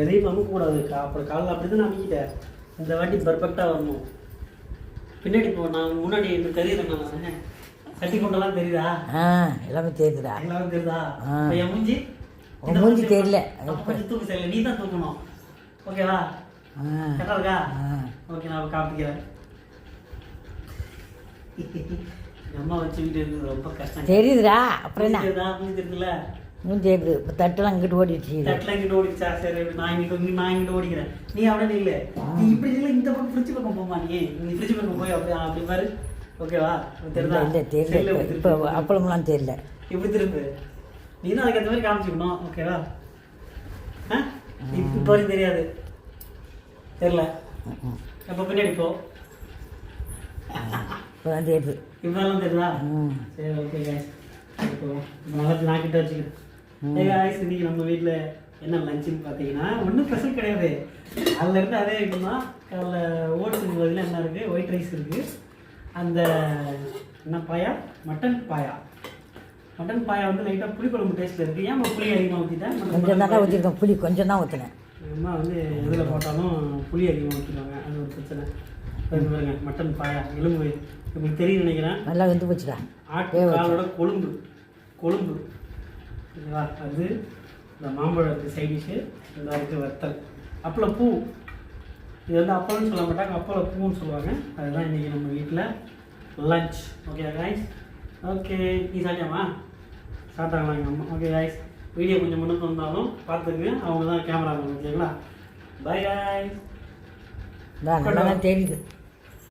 எதையும் அமுக்கக்கூடாதுக்கா. அப்புறம் காலைல அப்படி தான் அமைக்கிட்டேன். இந்த வாட்டி பர்ஃபெக்டாக வரணும். பின்னாடி போ, நான் முன்னாடி எனக்கு தெரியுறேன். நான் கட்டி கொண்டெல்லாம் தெரியுதா? எல்லாமே தெரியுதுடா. எல்லாமே தெரியுதா? என் மூஞ்சி மூஞ்சி தெரியல. கொஞ்சம் தூக்கு சரியில்லை, நீ தான் தூக்கணும். ஓகேவா? கரெக்டாக இருக்கா? ஓகே, நான் காப்பிக்கிறேன். அம்மா வச்சுக்கிட்டு இருக்குது ரொம்ப கஷ்டம். தெரியுதுடா. அப்புறம் என்ன மூஞ்சி தெரியுதுல்ல? மூஞ்சி தெரியுது. இப்போ தட்டெல்லாம் இங்கிட்டு ஓடிடுச்சு. தட்டெல்லாம் இங்கிட்டு ஓடிச்சா? சரி, நான் இங்கிட்டு ஓடிக்கிறேன். நீ அப்படியே இல்லை, நீ இப்படி இல்லை, இந்த பக்கம் ஃப்ரிட்ஜ் பக்கம் போமா. நீ ஃப்ரிட்ஜ் பக்கம் போய் அப்படி பாரு. ஓகேவா? தெரியுதா? இல்லை தெரியல. இப்போ அப்பளம்லாம் தெரியல. இப்படி திரும்ப நீ தான் அதுக்கேற்ற மாதிரி காமிச்சிக்கணும். ஓகேவா? இப்போ வரைக்கும் தெரியாது, தெரியல. அப்போ பின்னாடி போ. இப்போதான் தெரியுது. இப்போலாம் தெரியுதா? சரி, ஓகே கைஸ். இப்போ நல்லா நாக்கிட்ட வச்சுக்கிறேன். கைஸ், இன்னைக்கு நம்ம வீட்டில் என்ன லஞ்சுன்னு பார்த்தீங்கன்னா ஒன்றும் ஸ்பெஷல் கிடையாது. அதில் இருந்து அதே இருக்குன்னா காலைல ஓட்ஸுக்கு பதிலாக என்ன இருக்குது, ஒயிட் ரைஸ் இருக்குது. அந்த என்ன பாயா, மட்டன் பாயா. மட்டன் பாயா வந்து லைட்டாக புளிக்குழம்பு டேஸ்ட்டில் இருக்குது. ஏன் புளி அதிகமாக ஊற்றிட்டேன்? கொஞ்சம் தான் ஊற்றிருக்கேன். புளி கொஞ்சம் தான் ஊற்றினேன். அம்மா வந்து எதில் போட்டாலும் புளி அதிகமாக ஊற்றிடுவாங்க, அது ஒரு பிரச்சனை. பாருங்க, மட்டன் பாயா எலும்பு உங்களுக்கு தெரியும் நினைக்கிறேன். நல்லா வெந்து போச்சுடா. ஆட்டு காலோட கொழும்பு ஓகேவா? அது இந்த மாம்பழத்துக்கு சைடிஷு. இந்த இருக்குது வத்தல், அப்பளம் பூ. இது வந்து அப்பளம்னு சொல்ல மாட்டாங்க, அப்பளம் பூன்னு சொல்லுவாங்க. அதுதான் இன்றைக்கி நம்ம வீட்டில் லஞ்ச். Okay guys? ஓகே, நீ சாப்பிட்டாமா? சாப்பிட்டாங்களா எங்கள் அம்மா? ஓகே கைஸ், வீடியோ கொஞ்சம் முன்னுக்கு வந்தாலும் பார்த்துக்குங்க, அவங்க தான் கேமரா. ஓகேங்களா? Bye guys. நல்லா தெரியுது.